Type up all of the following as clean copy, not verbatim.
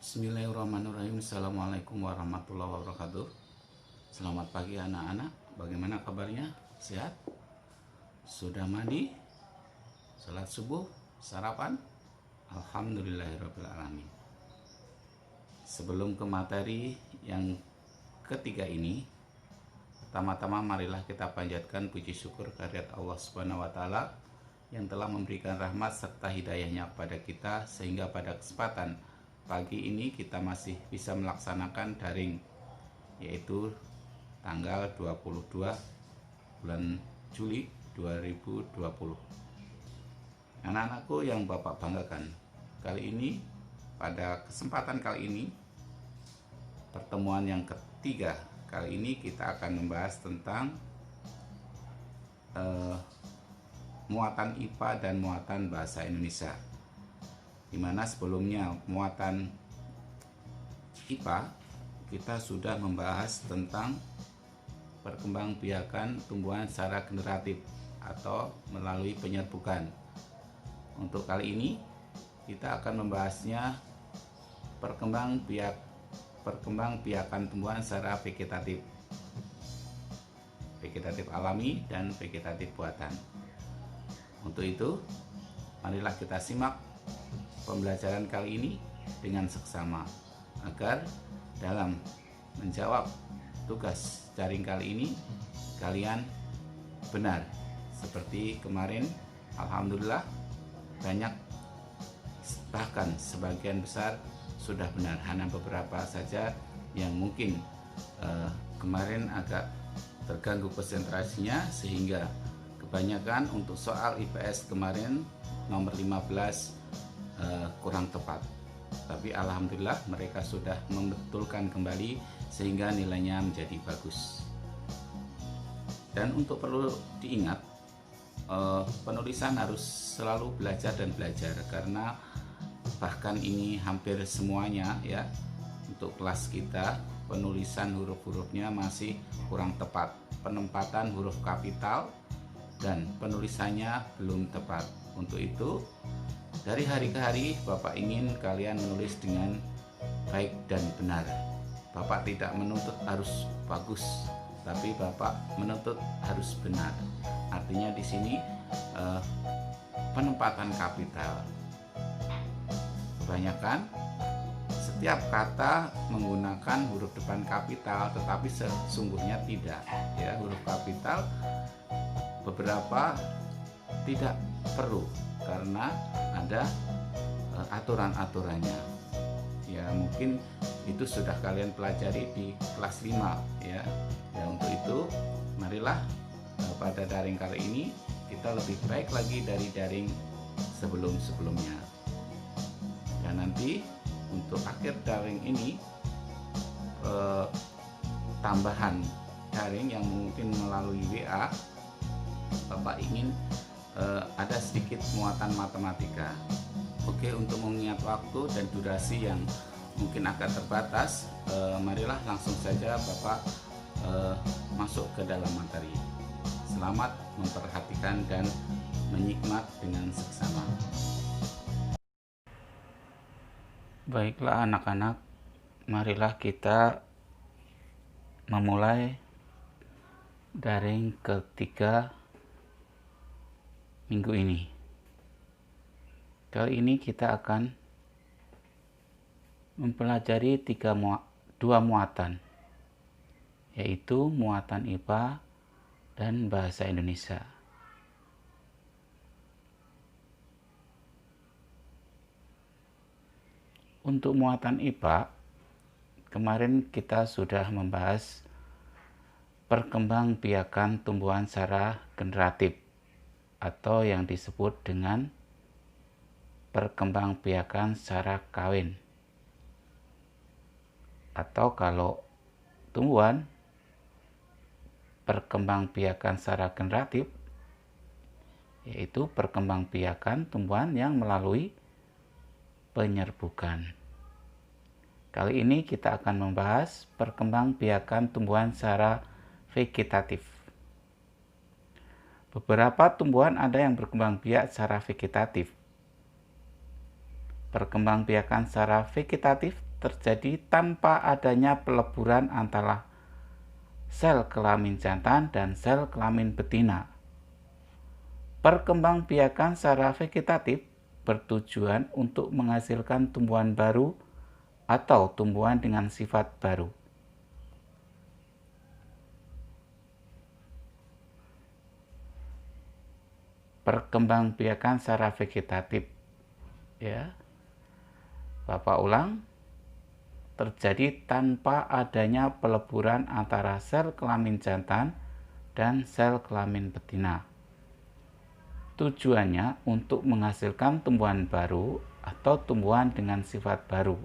Bismillahirrahmanirrahim. Assalamualaikum warahmatullahi wabarakatuh. Selamat pagi anak-anak. Bagaimana kabarnya? Sehat? Sudah mandi? Salat subuh? Sarapan? Alhamdulillahirrahmanirrahim. Sebelum ke materi yang ketiga ini, pertama-tama marilah kita panjatkan puji syukur kehadirat Allah Subhanahu wa taala yang telah memberikan rahmat serta hidayahnya kepada kita sehingga pada kesempatan pagi ini kita masih bisa melaksanakan daring, yaitu tanggal 22 bulan Juli 2020. Anak-anakku yang Bapak banggakan, pada kesempatan kali ini, pertemuan yang ketiga kali ini kita akan membahas tentang muatan IPA dan muatan bahasa Indonesia, di mana sebelumnya muatan IPA kita sudah membahas tentang perkembangbiakan tumbuhan secara generatif atau melalui penyerbukan. Untuk kali ini kita akan membahasnya perkembangbiakan tumbuhan secara vegetatif alami dan vegetatif buatan. Untuk itu, marilah kita simak pembelajaran kali ini dengan seksama agar dalam menjawab tugas daring kali ini kalian benar seperti kemarin. Alhamdulillah banyak, bahkan sebagian besar sudah benar, hanya beberapa saja yang mungkin kemarin agak terganggu konsentrasinya sehingga kebanyakan untuk soal IPS kemarin nomor 15 kurang tepat, tapi alhamdulillah mereka sudah membetulkan kembali sehingga nilainya menjadi bagus. Dan untuk perlu diingat, penulisan harus selalu belajar dan belajar, karena bahkan ini hampir semuanya ya, untuk kelas kita penulisan huruf-hurufnya masih kurang tepat, penempatan huruf kapital dan penulisannya belum tepat. Untuk itu dari hari ke hari Bapak ingin kalian menulis dengan baik dan benar. Bapak tidak menuntut harus bagus, tapi Bapak menuntut harus benar. Artinya di sini penempatan kapital. Kebanyakan setiap kata menggunakan huruf depan kapital, tetapi sesungguhnya tidak. Ya, huruf kapital beberapa tidak perlu karena ada aturan-aturannya. Ya, mungkin itu sudah kalian pelajari di kelas 5 ya. Ya, untuk itu marilah pada daring kali ini kita lebih baik lagi dari daring sebelum-sebelumnya. Dan nanti untuk akhir daring ini tambahan daring yang mungkin melalui WA, Bapak ingin ada sedikit muatan matematika. Oke, untuk mengingat waktu dan durasi yang mungkin agak terbatas, marilah langsung saja Bapak masuk ke dalam materi. Selamat memperhatikan dan menyikmat dengan seksama. Baiklah anak-anak, marilah kita memulai daring ketiga minggu ini. Kali ini kita akan mempelajari dua muatan, yaitu muatan IPA dan bahasa Indonesia. Untuk muatan IPA, kemarin kita sudah membahas perkembangbiakan tumbuhan secara generatif atau yang disebut dengan perkembangbiakan secara kawin. Atau kalau tumbuhan perkembangbiakan secara generatif, yaitu perkembangbiakan tumbuhan yang melalui penyerbukan. Kali ini kita akan membahas perkembangbiakan tumbuhan secara vegetatif. Beberapa tumbuhan ada yang berkembang biak secara vegetatif. Perkembangbiakan secara vegetatif terjadi tanpa adanya peleburan antara sel kelamin jantan dan sel kelamin betina. Perkembangbiakan secara vegetatif bertujuan untuk menghasilkan tumbuhan baru atau tumbuhan dengan sifat baru. Perkembangbiakan secara vegetatif, ya. Bapak ulang, terjadi tanpa adanya peleburan antara sel kelamin jantan dan sel kelamin betina. Tujuannya untuk menghasilkan tumbuhan baru atau tumbuhan dengan sifat baru.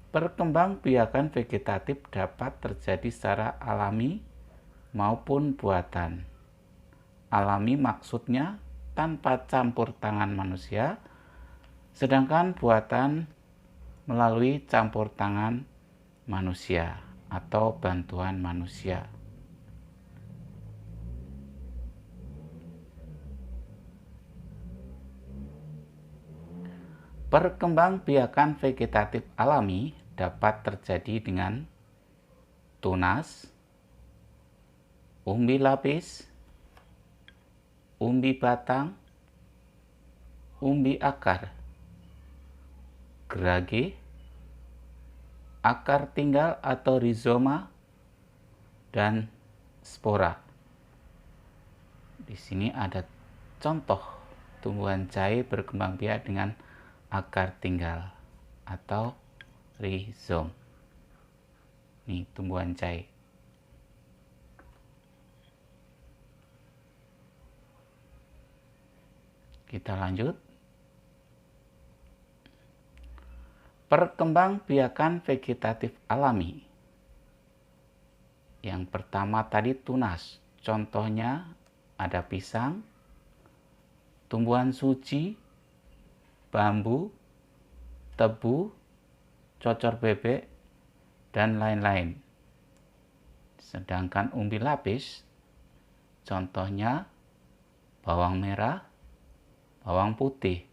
Perkembangbiakan vegetatif dapat terjadi secara alami maupun buatan. Alami maksudnya tanpa campur tangan manusia, sedangkan buatan melalui campur tangan manusia atau bantuan manusia. Perkembangbiakan vegetatif alami dapat terjadi dengan tunas, umbi lapis, umbi batang, umbi akar, gerage, akar tinggal atau rizoma, dan spora. Di sini ada contoh tumbuhan jahe berkembangbiak dengan akar tinggal atau rizom. Ini tumbuhan jahe. Kita lanjut. Perkembangbiakan vegetatif alami. Yang pertama tadi tunas. Contohnya ada pisang, tumbuhan suji, bambu, tebu, cocor bebek, dan lain-lain. Sedangkan umbi lapis, contohnya bawang merah, bawang putih,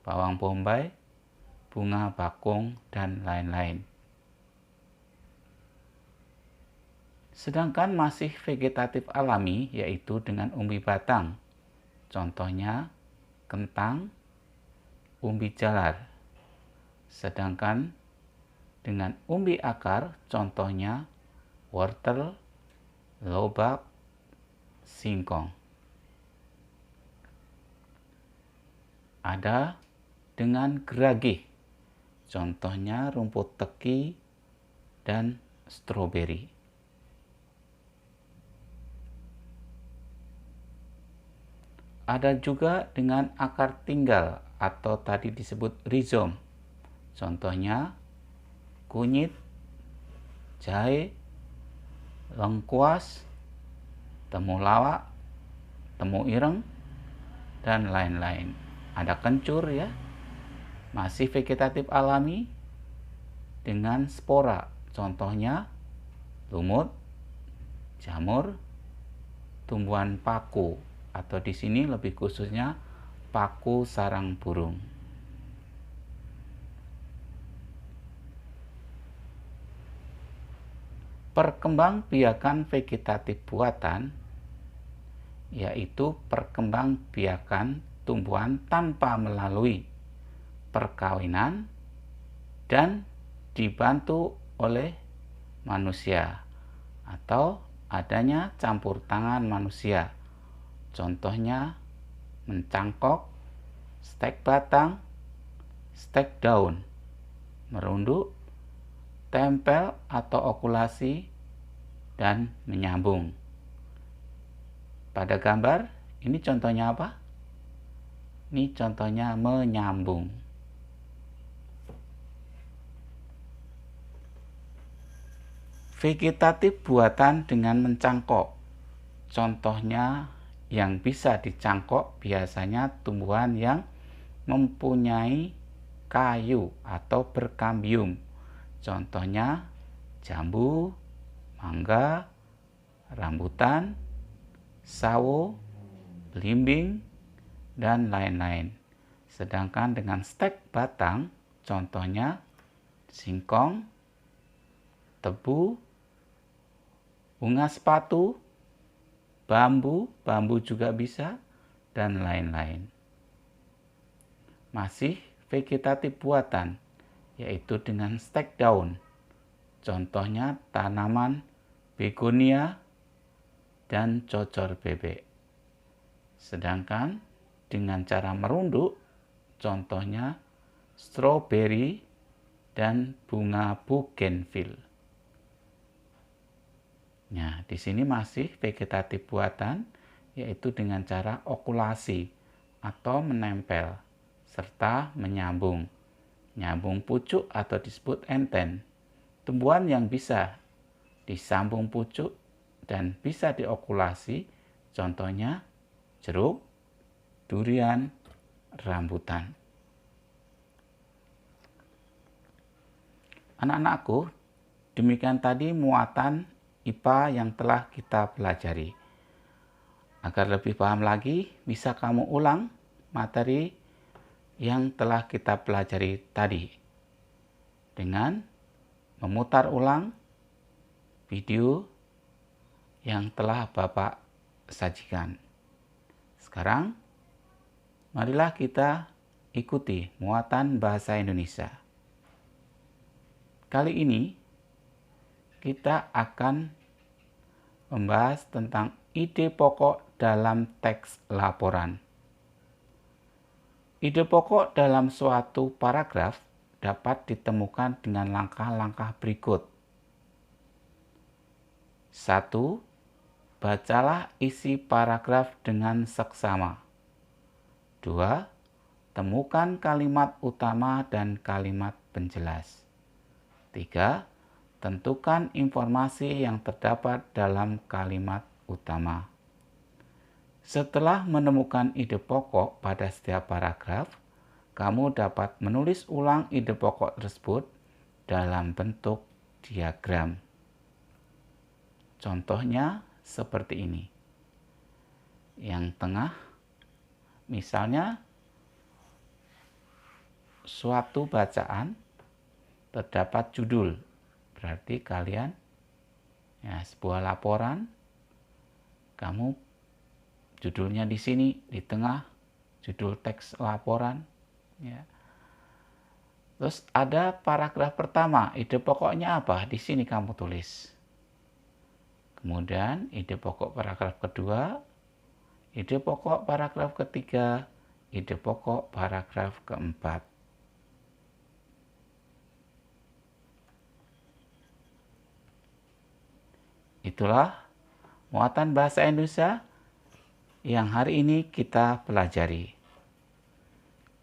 bawang bombay, bunga bakung, dan lain-lain. Sedangkan masih vegetatif alami yaitu dengan umbi batang, contohnya kentang, umbi jalar. Sedangkan dengan umbi akar, contohnya wortel, lobak, singkong. Ada dengan gerage, contohnya rumput teki dan stroberi. Ada juga dengan akar tinggal atau tadi disebut rizom, contohnya kunyit, jahe, lengkuas, temulawak, temu ireng, dan lain-lain. Ada kencur, ya, masih vegetatif alami dengan spora, contohnya lumut, jamur, tumbuhan paku, atau di sini lebih khususnya paku sarang burung. Perkembangbiakan vegetatif buatan yaitu perkembangbiakan tumbuhan tanpa melalui perkawinan dan dibantu oleh manusia atau adanya campur tangan manusia. Contohnya mencangkok, stek batang, stek daun, merunduk, tempel atau okulasi, dan menyambung. Pada gambar ini contohnya apa? Ini contohnya menyambung. Vegetatif buatan dengan mencangkok, contohnya yang bisa dicangkok biasanya tumbuhan yang mempunyai kayu atau berkambium, contohnya jambu, mangga, rambutan, sawo, belimbing, dan lain-lain. Sedangkan dengan stek batang, contohnya singkong, tebu, bunga sepatu, bambu juga bisa, dan lain-lain. Masih vegetatif buatan, yaitu dengan stek daun. Contohnya tanaman begonia dan cocor bebek. Sedangkan dengan cara merunduk, contohnya stroberi dan bunga bougainville. Nah, di sini masih vegetatif buatan, yaitu dengan cara okulasi atau menempel serta menyambung. Nyambung pucuk atau disebut enten. Tumbuhan yang bisa disambung pucuk dan bisa diokulasi, contohnya jeruk, durian, rambutan. Anak-anakku, demikian tadi muatan IPA yang telah kita pelajari. Agar lebih paham lagi, bisa kamu ulang materi yang telah kita pelajari tadi dengan memutar ulang video yang telah Bapak sajikan. Sekarang, marilah kita ikuti muatan bahasa Indonesia. Kali ini, kita akan membahas tentang ide pokok dalam teks laporan. Ide pokok dalam suatu paragraf dapat ditemukan dengan langkah-langkah berikut. 1. Bacalah isi paragraf dengan seksama. 2. Temukan kalimat utama dan kalimat penjelas. 3. Tentukan informasi yang terdapat dalam kalimat utama. Setelah menemukan ide pokok pada setiap paragraf, kamu dapat menulis ulang ide pokok tersebut dalam bentuk diagram. Contohnya seperti ini. Yang tengah, misalnya suatu bacaan terdapat judul. Berarti kalian sebuah laporan, kamu judulnya di sini, di tengah judul teks laporan. Ya. Terus ada paragraf pertama, ide pokoknya apa? Di sini kamu tulis. Kemudian ide pokok paragraf kedua, ide pokok paragraf ketiga, ide pokok paragraf keempat. Itulah muatan bahasa Indonesia yang hari ini kita pelajari.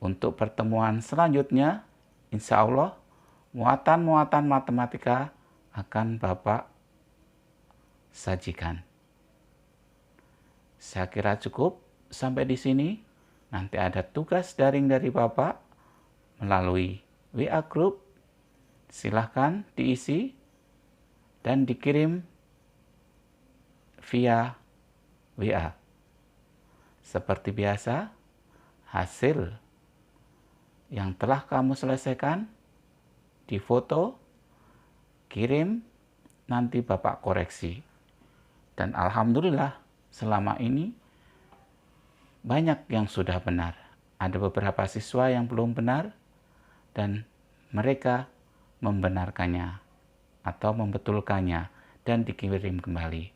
Untuk pertemuan selanjutnya, insya Allah muatan-muatan matematika akan Bapak sajikan. Saya kira cukup sampai di sini. Nanti ada tugas daring dari Bapak melalui WA Group. Silahkan diisi dan dikirim via WA. Seperti biasa, hasil yang telah kamu selesaikan difoto, kirim, nanti Bapak koreksi. Dan alhamdulillah selama ini banyak yang sudah benar. Ada beberapa siswa yang belum benar dan mereka membenarkannya atau membetulkannya dan dikirim kembali.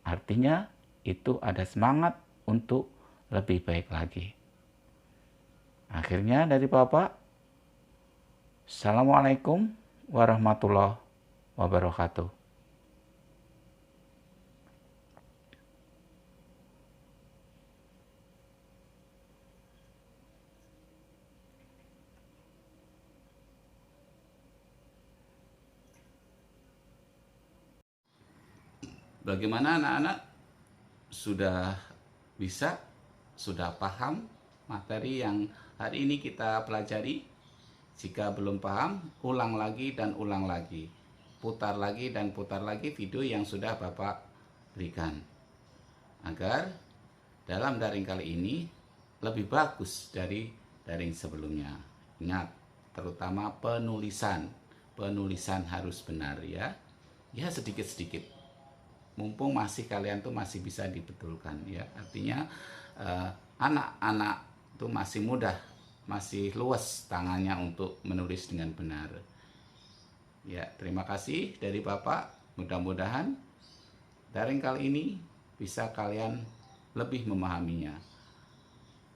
Artinya itu ada semangat untuk lebih baik lagi. Akhirnya dari Bapak, Assalamualaikum warahmatullahi wabarakatuh. Bagaimana anak-anak? Sudah bisa? Sudah paham materi yang hari ini kita pelajari? Jika belum paham, ulang lagi dan ulang lagi. Putar lagi dan putar lagi video yang sudah Bapak berikan. Agar dalam daring kali ini lebih bagus dari daring sebelumnya. Ingat, terutama penulisan. penulisan harus benar ya. Ya sedikit-sedikit. Mumpung masih kalian tuh masih bisa dibetulkan ya. Artinya anak-anak tuh masih mudah, masih luas tangannya untuk menulis dengan benar. Ya, terima kasih dari Bapak. Mudah-mudahan daring kali ini bisa kalian lebih memahaminya.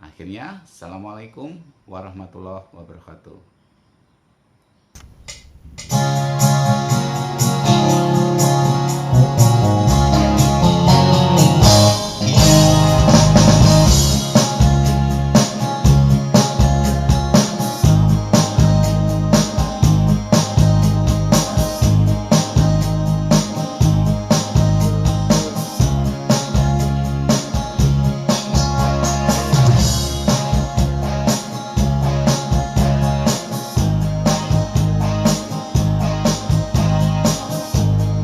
Akhirnya, Assalamualaikum warahmatullahi wabarakatuh.